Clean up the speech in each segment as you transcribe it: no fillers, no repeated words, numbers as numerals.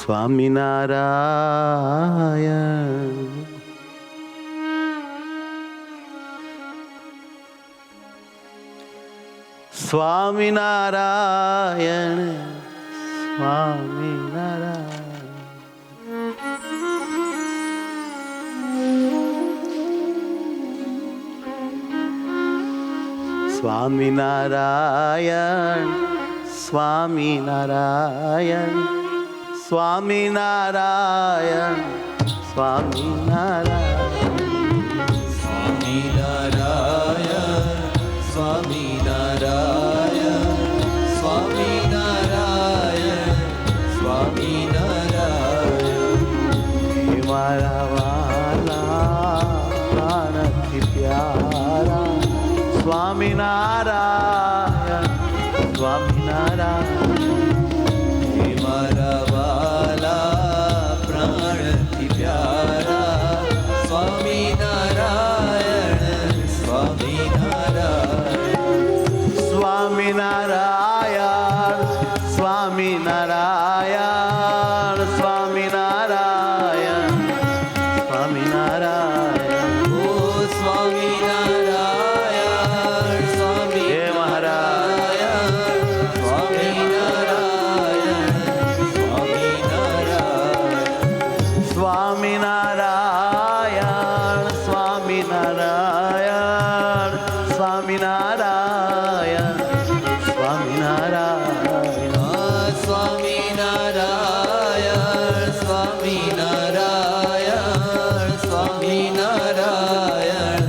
સ્વામિનારાયણ. સ્વામિનારાયણ સ્વામિનારાયણ. સ્વામિનારાયણ સ્વામિનારાયણ સ્વામિનારાયણ સ્વામિનારાયણ. સ્વામિનારાયણ સ્વામિનારાયણ સ્વામિનારાયણ સ્વામિનારાયણ. હે મારા વાલા પ્રાણથી પ્યારા સ્વામિનારાયણ સ્વામિનારાયણ. હે મારા વાલા પ્રાણથી પ્યારા સ્વામિનારાયણ સ્વામિનારાયણ. સ્વામિનારાયણ સ્વામિનારાયણ સ્વામિનારાયણ સ્વામિનારાયણ. ઓ સ્વામિનારાયણ સ્વામી. હે મહારાજ સ્વામિનારાયણ સ્વામિનારાયણ. સ્વામિનારાયણ સ્વામિનારાયણ સ્વામિનારાયણ સ્વામિનારાયણ. સ્વામિનારાયણ સ્વામિનારાયણ સ્વામિનારાયણ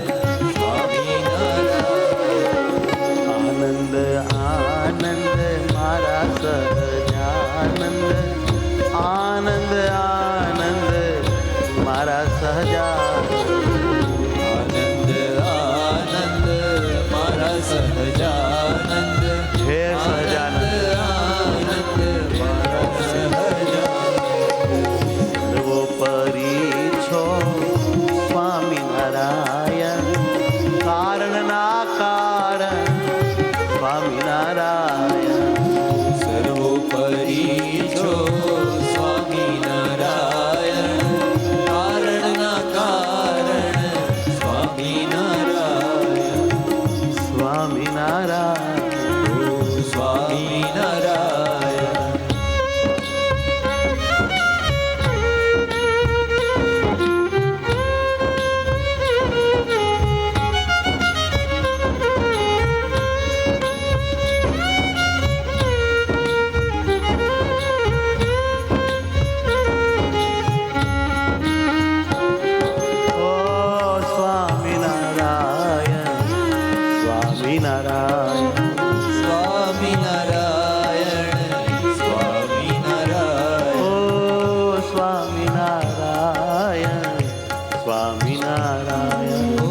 સ્વામિનારાયણ. આનંદ આનંદ મારા સહજાનંદ. આનંદ આનંદ મારા સહજાનંદ. આનંદ આનંદ મારા સહજાનંદ. હે સહજાનંદ. આનંદ મારા સહજાનંદ. સર્વોપરી છો સ્વામિનારાયણ, કારણના કારણ સ્વામિનારાયણ. સર્વોપરી છો સ્વામિનારાયણ, કારણના કારણ સ્વામિનારાયણ. સ્વામિનારાયણ. ઓ સ્વામિનારાયણ. ઓ સ્વામિનારાયણ સ્વામિનારાયણ. સ્વામિનારાયણ સ્વામિનારાયણ. ઓ સ્વામિનારાયણ સ્વામિનારાયણ. ઓ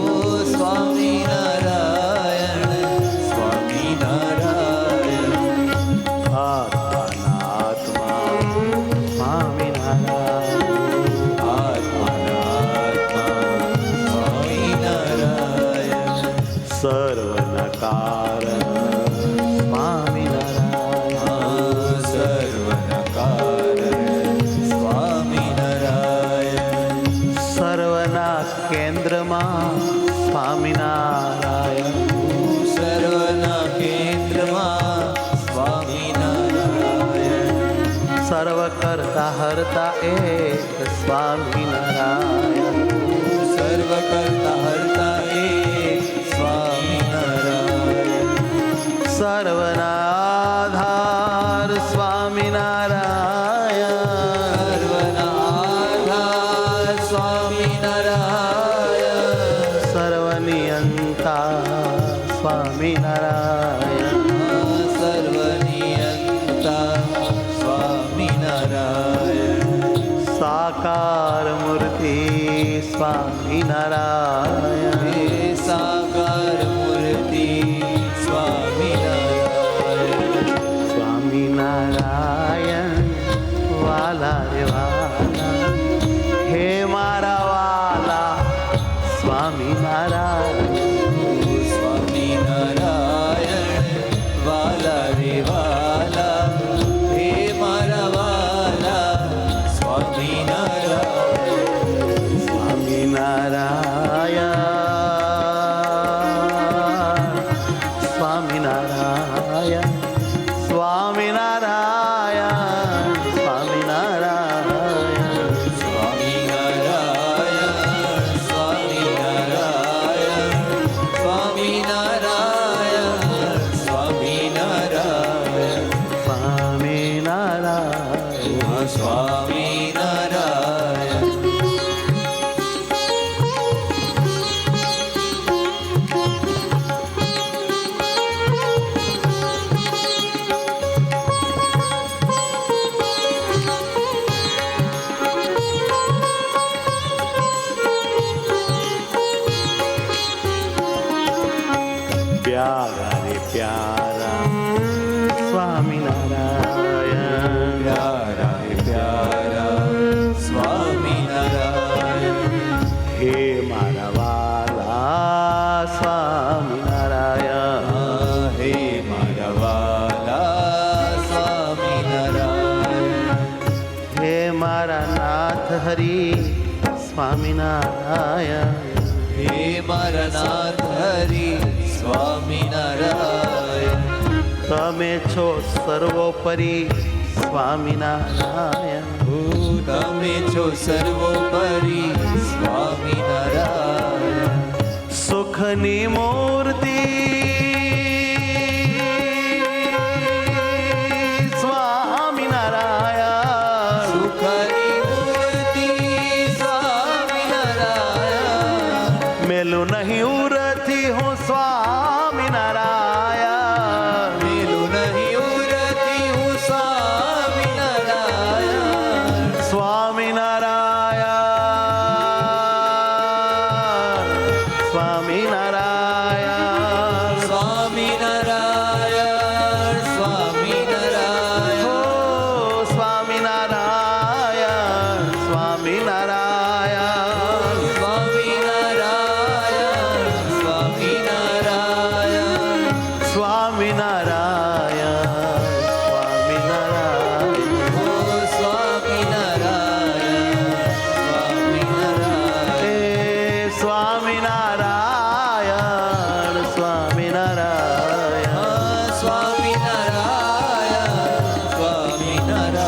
સ્વામિનારાયણ સ્વામિનારાયણ. આત્માનાત્મા સ્વામિનારાયણ. આત્માનાત્મા સ્વામિનારાયણ. સર્વના કારણ સ્વામિનારાયણ. સર્વના કારણ સ્વામિનારાયણ. સર્વના કેન્દ્રમાં સ્વામિનારાયણ. સર્વના કેન્દ્રમાં સ્વામિનારાયણ. સર્વ કરતા હરતા એક સ્વામિનારાયણ. સર્વ કરતા હરતા એક સ્વામિનારાયણ. સર્વના આધાર સ્વામિનારાયણ. સર્વના આધાર સ્વામિનારાયણ. સર્વનિયંતા સ્વામિનારાયણ. સર્વનિયંતા સ્વામિનારાયણ. સાકાર મૂર્તિ સ્વામિનારાયણ. હે સાકાર મૂર્તિ સ્વામિનારાયણ. સ્વામિનારાયણ વાલા રે વાલા, હે મારા વાલા સ્વામિનારાયણ. સ્વામિનારાયણ વાલા રે વાલા, હે મારા વાલા સ્વામિનારાયણ સ્વામિનારાયણ પ્યારા રે પ્યારા સ્વામિનારાયણ પ્યારા હે પ્યારા સ્વામિનારાયણ હે મારા વાલા સ્વામિનારાયણ હે મારા વાલા સ્વામિનારાયણ હે મારા નાથ હરી સ્વામિનારાયણ હે મારા નાથ હરિ સ્વામિનારાયણ તમે છો સર્વોપરી સ્વામિનારાયણ તમે છો સર્વોપરી સ્વામિનારાયણ સુખની મૂર્તિ સ્વામિનારાયણ સુખની મૂર્તિ સ્વામિનારાયણ મેલું નહીં ઉરથી હું સ્વામિનારાયણ મેલું નહીં ઉરતી હું સ્વામિનારાયણ સ્વામિનારાયણ સ્વામિનારાયણ સ્વામિનારાયણ સ્વામિનારાયણ હો સ્વામિનારાયણ સ્વામિનારાયણ સ્વામિનારાયણ સ્વામિનારાયણ સ્વામિનારાયણ સ્વામિનારાયણ ઓ સ્વામિનારાયણ સ્વામિનારાયણ હે સ્વામિનારાયણ સ્વામિનારાયણ સ્વામિનારાયણ સ્વામિનારાયણ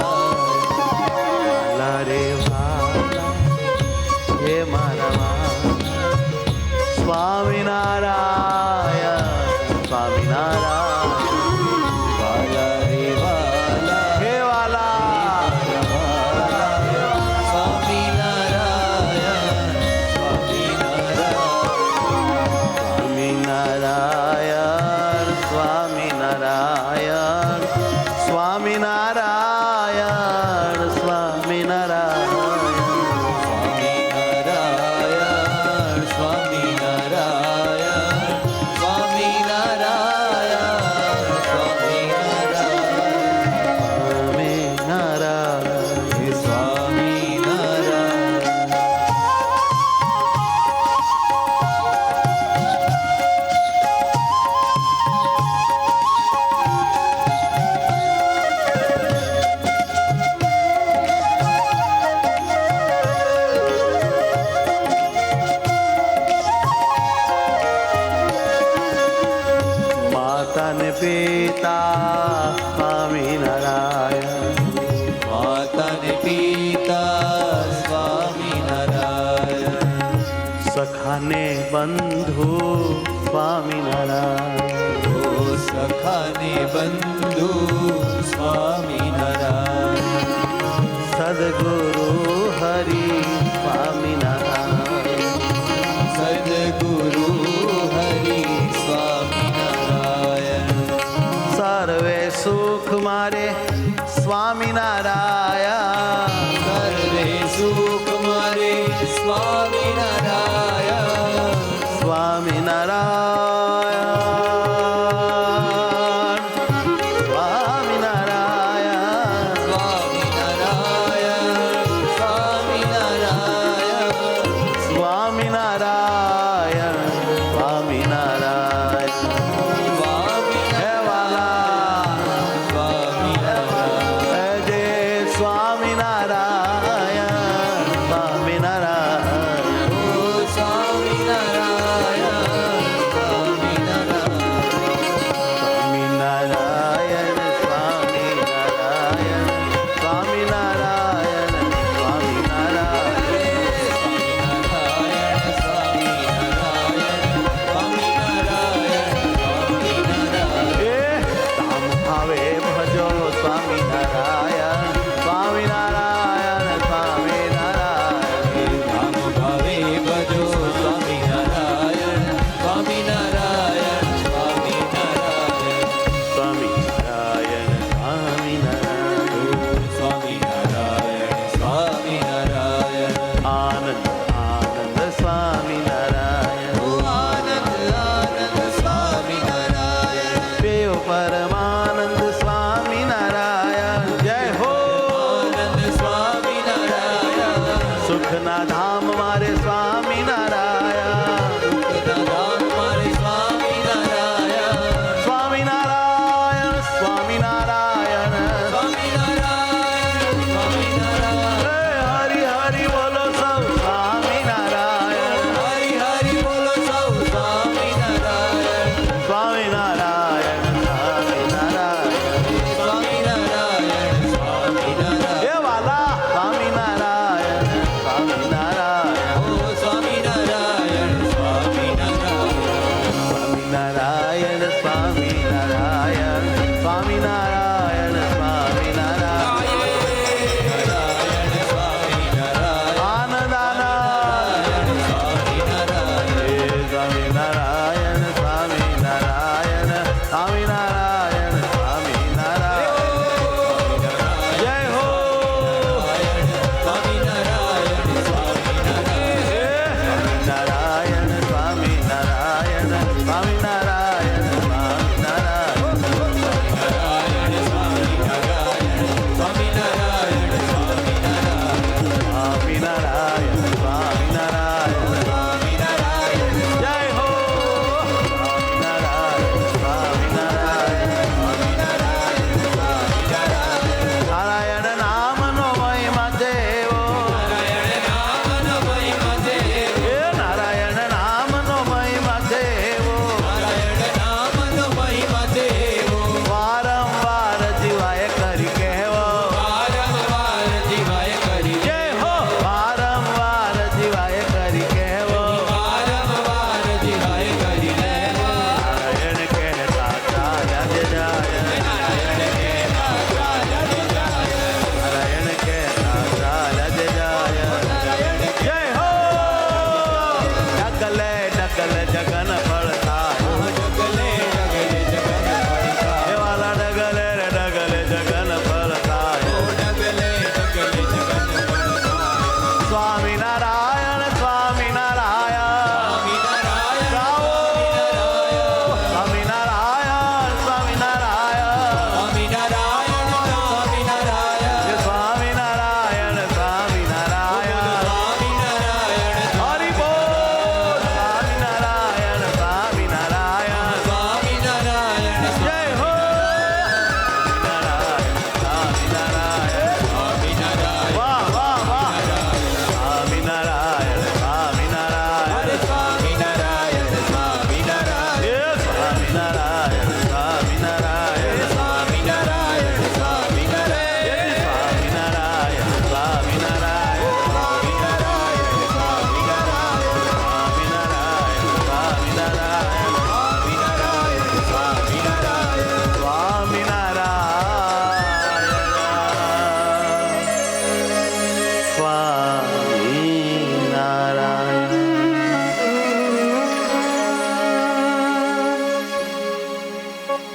વાલા રે વાલા હે મારા વાલા સ્વામિનારાયણ સ્વામિનારાયણ વાલા રે વાલા હે વાલા સ્વામિનારાયણ સ્વામિનારાયણ સ્વામિનારાયણ સ્વામિનારાયણ સ્વામિનારાયણ સ્વામિનારાયણ સ્વામિનારાયણ સ્વામિનારાયણ સ્વામિનારાયણ સ્વામિનારાયણ માતા ને પિતા સ્વામિનારાયણ માતા ને પિતા સ્વામિનારાયણ સખા ને બંધુ સ્વામિનારાયણ ઓ સખાને બંધુ સ્વામિનારાયણ સદગુરુ હરિ સ્વામિનારાયણ સદગુરુ હરિ સ્વામિનારાયણ સર્વે સુખ મારે સ્વામિનારાયણ સર્વે સુખ મારે સ્વામિનારાયણ સ્વામિનારાયણ સ્વામિનારાયણ સ્વામિનારાયણ સ્વામિનારાયણ સ્વામિનારાયણ સ્વામિનારાયણ હે વાલા સ્વામિનારાયણ હે જે સ્વામિનારાયણ સ્વામિનારાયણ ઓ સ્વામિનારાયણ સ્વામિનારાયણ સ્વામિનારાયણ સ્વામિનારાયણ સ્વામિનારાયણ સ્વામિનારાયણ એ તામ ભાવે ભજો સ્વામિનારાયણ સુખના ધામ